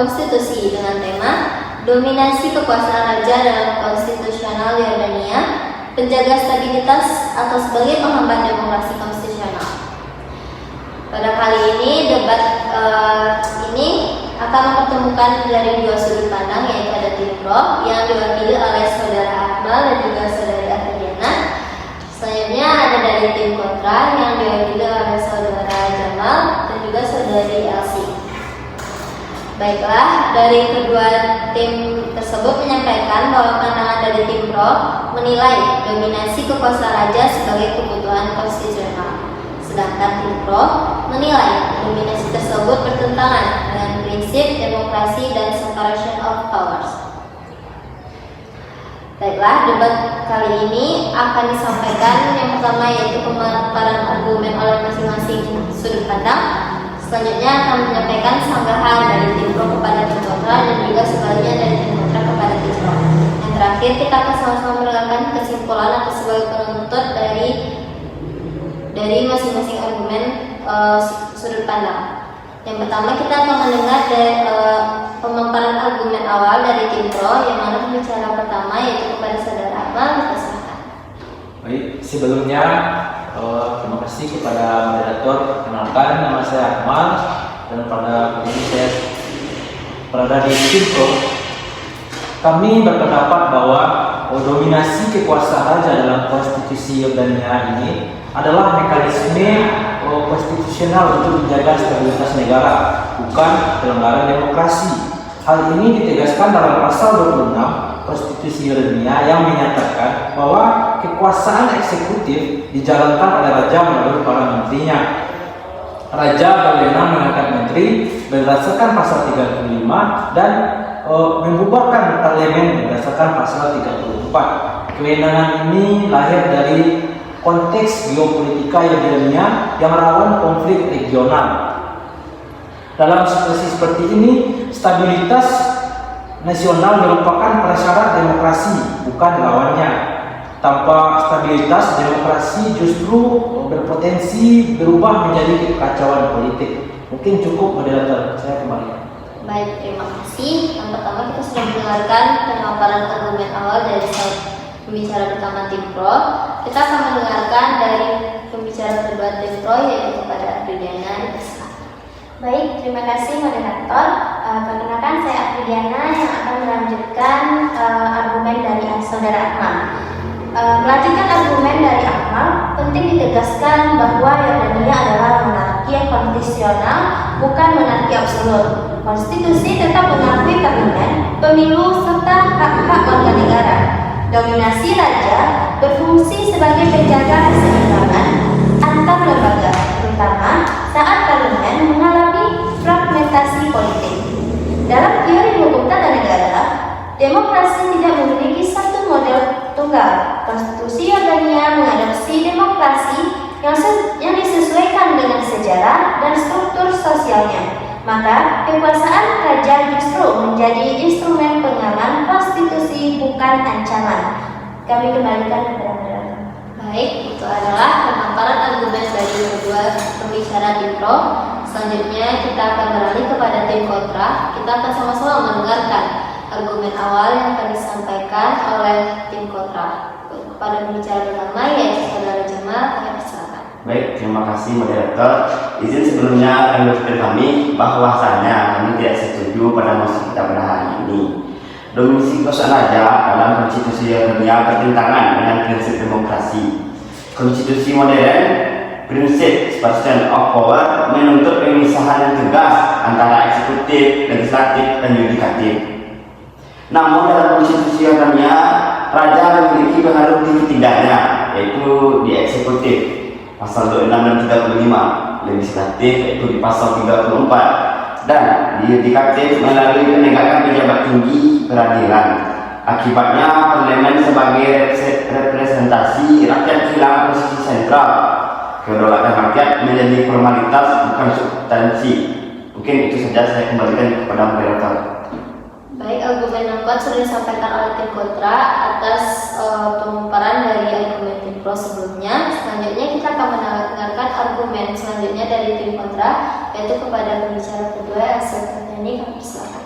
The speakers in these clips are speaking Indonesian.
konstitusi dengan tema dominasi kekuasaan raja dalam konstitusional Yordania, penjaga stabilitas atau sebagai penghambat demokrasi konstitusional. Pada kali ini debat ini akan mempertemukan dari dua sudut pandang, yaitu ada tim pro yang diwakili oleh saudara Akmal dan juga saudari Afridiana. Selanjutnya ada dari tim kontra yang diwakili oleh saudara Jamal dan juga saudari Elsie. Baiklah, dari kedua tim tersebut menyampaikan bahwa pandangan dari tim pro menilai dominasi kekuasaan raja sebagai kebutuhan konstitusional. Sedangkan tim pro menilai dominasi tersebut bertentangan dengan prinsip demokrasi dan separation of powers. Baiklah, debat kali ini akan disampaikan yang pertama yaitu pemaparan argumen oleh masing-masing sudut pandang. Selanjutnya akan menyampaikan sanggahan dari tim pro kepada tim kontra dan juga sebaliknya dari tim kontra kepada tim pro. Yang terakhir kita akan sama-sama mendengarkan kesimpulan atau sebagai penuntut dari masing-masing argumen sudut pandang. Yang pertama kita akan mendengar dari pemaparan argumen awal dari tim pro, yang mana pembicara pertama yaitu kepada saudara Akmal. Silakan. Baik, sebelumnya terima kasih kepada moderator. Kenalkan, nama saya Akmal dan pada kali ini saya berada di tim pro. Kami berpendapat bahwa dominasi kekuasaan raja dalam konstitusi Yordania ini adalah mekanisme konstitusional untuk menjaga stabilitas negara, bukan pelanggaran demokrasi. Hal ini ditegaskan dalam pasal 26 Konstitusi Yordania yang menyatakan bahwa kekuasaan eksekutif dijalankan oleh raja melalui para menterinya. Raja berwenang mengangkat menteri berdasarkan pasal 35 dan membubarkan parlemen berdasarkan pasal 34. Kewenangan ini lahir dari konteks geopolitika Yordania yang rawan konflik regional. Dalam situasi seperti ini, stabilitas nasional merupakan prasyarat demokrasi, bukan lawannya. Tanpa stabilitas, demokrasi justru berpotensi berubah menjadi kekacauan politik. Mungkin cukup moderator, saya kembali. Baik, terima kasih. Yang pertama kita sudah mendengarkan pemaparan argumen awal dari pembicara pertama tim pro. Kita akan mendengarkan dari pembicara kedua tim pro yaitu kepada Afridiana. Baik, terima kasih moderator. Perkenalkan saya Afridiana yang akan melanjutkan argumen dari saudara Akmal. Melanjutkan argumen dari Akmal, penting ditegaskan bahwa Yordania adalah monarki yang konstitusional, bukan monarki absolut. Konstitusi tetap mengakui parlemen, pemilu, serta hak-hak warga negara. Dominasi raja berfungsi sebagai penjaga keseimbangan antar lembaga, terutama saat parlemen mengalami fragmentasi politik. Dalam teori hukum tata negara, demokrasi tidak memiliki satu model tunggal. Konstitusi Yordania mengadopsi demokrasi yang disesuaikan dengan sejarah dan struktur sosialnya. Maka kekuasaan raja justru menjadi instrumen pengaman konstitusi, bukan ancaman. Kami kembalikan kepada moderator. Baik, itu adalah pemaparan argumen dari kedua pembicara tim pro. Selanjutnya kita akan beralih kepada tim kontra. Kita akan sama-sama mendengarkan argumen awal yang akan disampaikan oleh tim kontra. Kepada pembicara pertama yaitu saudara Jamal, kami persilakan. Baik, terima kasih moderator. Izin sebelumnya kami bahwasanya kami tidak setuju pada mosi kita pada hari ini. Dominasi kekuasaan raja dalam konstitusi Yordania bertentangan dengan prinsip demokrasi. Konstitusi modern, prinsip separation of power, menuntut pemisahan yang tegas antara eksekutif, legislatif, dan yudikatif. Namun dalam konstitusi Yordania, raja memiliki pengaruh di ketiganya, yaitu di eksekutif pasal 26 dan 35, legislatif yaitu di pasal 34, dan di yudikatif melalui penegakan pejabat tinggi peradilan. Akibatnya parlemen sebagai representasi rakyat kehilangan posisi sentral. Kedaulatan rakyat menjadi formalitas, bukan substansi. Mungkin itu saja, saya kembalikan kepada moderator. Baik, argumen yang kuat sudah disampaikan oleh tim kontra atas pemaparan dari argumen tim pro sebelumnya. Selanjutnya kita akan mendengarkan argumen selanjutnya dari tim kontra, yaitu kepada pembicara kedua Elsie. Ini kami persilakan.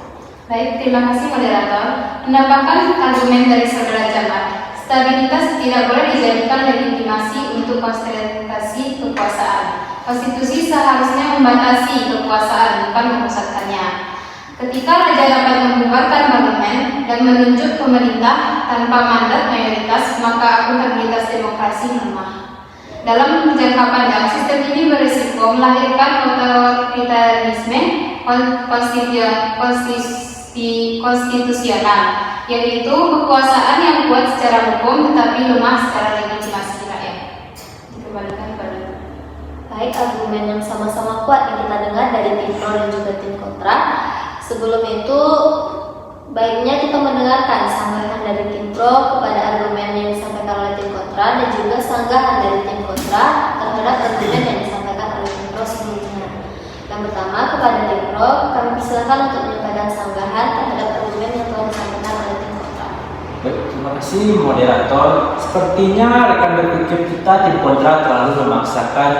Baik, terima kasih moderator. Menambahkan argumen dari saudara Jamal, stabilitas tidak boleh dijadikan legitimasi untuk konsentrasi kekuasaan. Konstitusi seharusnya membatasi kekuasaan, bukan memusatkannya. Ketika raja dapat membubarkan parlemen dan menunjuk pemerintah tanpa mandat mayoritas, maka akuntabilitas demokrasi melemah. Dalam jangka panjang, sistem ini berisiko melahirkan otoritarisme konstitusional, yaitu kekuasaan yang kuat secara hukum tetapi lemah secara legitimasi rakyat. Dikembalikan pada. Baik, argumen yang sama-sama kuat yang kita dengar dari tim pro dan juga tim kontra. Sebelum itu, baiknya kita mendengarkan sanggahan dari tim pro kepada argumen yang disampaikan oleh tim kontra dan juga sanggahan dari tim kontra terhadap argumen yang disampaikan oleh tim pro sebelumnya. Yang pertama, kepada tim pro, kami persilakan untuk menyampaikan sanggahan terhadap argumen yang telah disampaikan oleh tim kontra. Baik, terima kasih moderator. Sepertinya rekan berpikir kita tim kontra terlalu memaksakan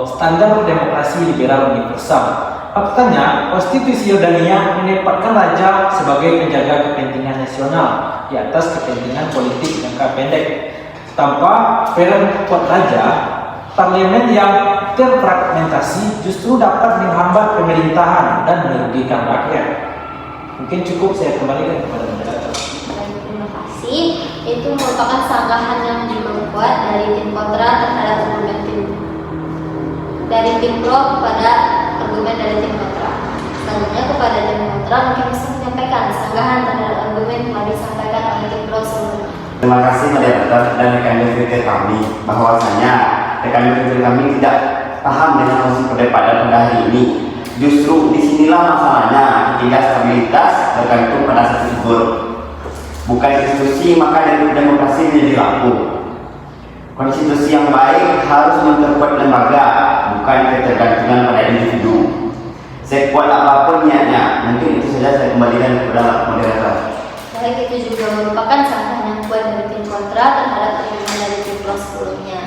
standar demokrasi liberal universal. Faktanya, konstitusi Yordania menempatkan raja sebagai penjaga kepentingan nasional di atas kepentingan politik jangka pendek. Tanpa peran kuat raja, parlemen yang terfragmentasi justru dapat menghambat pemerintahan dan merugikan rakyat. Mungkin cukup saya kembalikan kepada moderator. Baik, terima kasih. Itu merupakan sanggahan yang juga kuat dari tim kontra terhadap argumen dari tim pro kepada argumen dari tim kontra. Selanjutnya kepada tim kontra mungkin bisa menyampaikan sanggahan terhadap argumen yang telah disampaikan oleh tim pro sebelumnya. Terima kasih moderator dan rekan berpikir kami bahwasanya rekan berpikir kami tidak paham dengan konsep perdebatan pada hari ini. Justru disinilah masalahnya, ketika stabilitas bergantung pada satu figur, bukan institusi, maka dari demokrasi menjadi rapuh. Konstitusi yang baik harus memperkuat lembaga, bukan ketergantungan pada individu. Sekuat apapun niatnya, mungkin itu saja saya kembalikan kepada moderator. Baik, itu juga merupakan sanggahan yang kuat dari tim kontra terhadap argumen dari tim pro sebelumnya.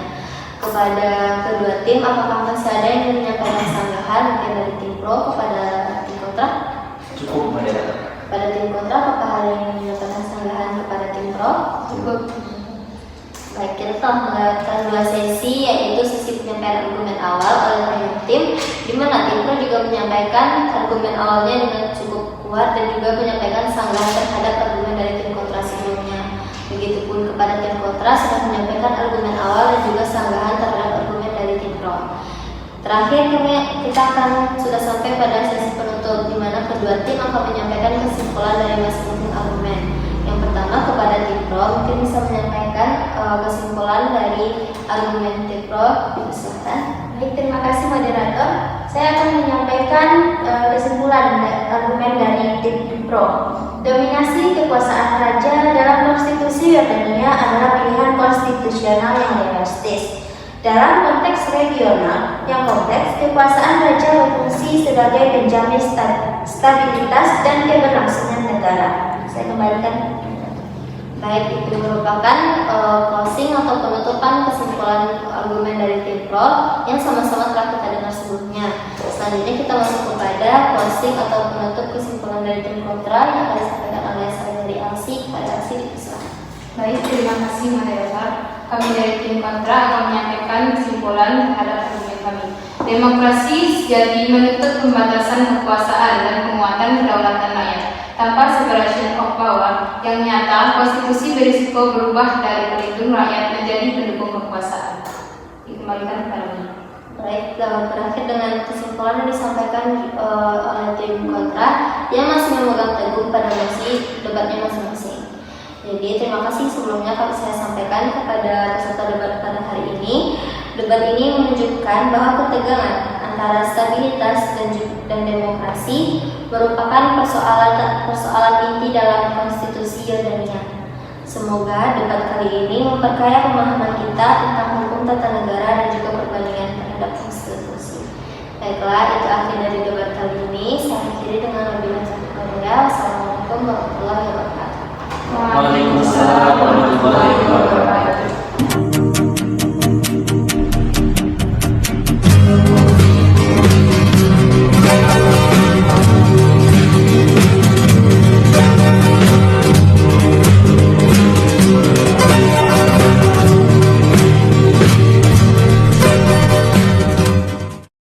Kepada kedua tim, apakah masih ada yang ingin menyampaikan sanggahan mungkin dari tim pro kepada tim kontra? Cukup moderator. Pada tim kontra, apakah ada yang ingin menyampaikan sanggahan kepada tim pro? Cukup. Baik, kita telah melewatkan dua sesi, yaitu sesi penyampaian argumen awal oleh tim, di mana tim pro juga menyampaikan argumen awalnya dengan cukup kuat dan juga menyampaikan sanggahan terhadap argumen dari tim kontra sebelumnya. Begitupun kepada tim kontra sudah menyampaikan argumen awal dan juga sanggahan terhadap argumen dari tim pro. Terakhir kita akan sudah sampai pada sesi penutup, di mana kedua tim akan menyampaikan kesimpulan dari masing-masing argumen. Yang pertama kepada tim pro mungkin bisa menyampaikan kesimpulan dari argumen tim pro. Silakan. Baik, terima kasih moderator. Saya akan menyampaikan kesimpulan argumen dari tim pro. Dominasi kekuasaan raja dalam konstitusi Yordania adalah pilihan konstitusional yang realistis. Dalam konteks regional yang kompleks, kekuasaan raja berfungsi sebagai penjamin stabilitas dan keberlangsungan negara. Saya kembalikan. Baik, itu merupakan closing atau penutupan kesimpulan argumen dari tim pro yang sama-sama telah kita dengar sebelumnya. Selanjutnya kita masuk kepada closing atau penutup kesimpulan dari tim kontra yang akan disampaikan oleh saya dari Alsi kepada Alsi dipersilakan. Baik, terima kasih moderator. Kami dari tim kontra akan menyampaikan kesimpulan terhadap argumen kami. Demokrasi jadi menuntut pembatasan kekuasaan dan penguatan kedaulatan rakyat tanpa separation of power yang nyata. Konstitusi berisiko berubah dari pelindung rakyat menjadi pendukung kekuasaan. Dikembalikan kepada kami. Baik, berakhir dengan kesimpulan yang disampaikan oleh tim kontra yang masih memegang teguh pada mosi debatnya masing-masing. Jadi terima kasih sebelumnya saya sampaikan kepada peserta debat pada hari ini. Debat ini menunjukkan bahwa ketegangan antara stabilitas dan demokrasi merupakan persoalan inti dalam konstitusi Yordania. Semoga debat kali ini memperkaya pemahaman kita tentang hukum tata negara dan juga perbandingan terhadap konstitusi. Baiklah, itu akhir dari debat kali ini. Saya akhiri dengan wabillahi taufiq. Wassalamualaikum warahmatullahi wabarakatuh. Waalaikumsalam warahmatullahi wabarakatuh.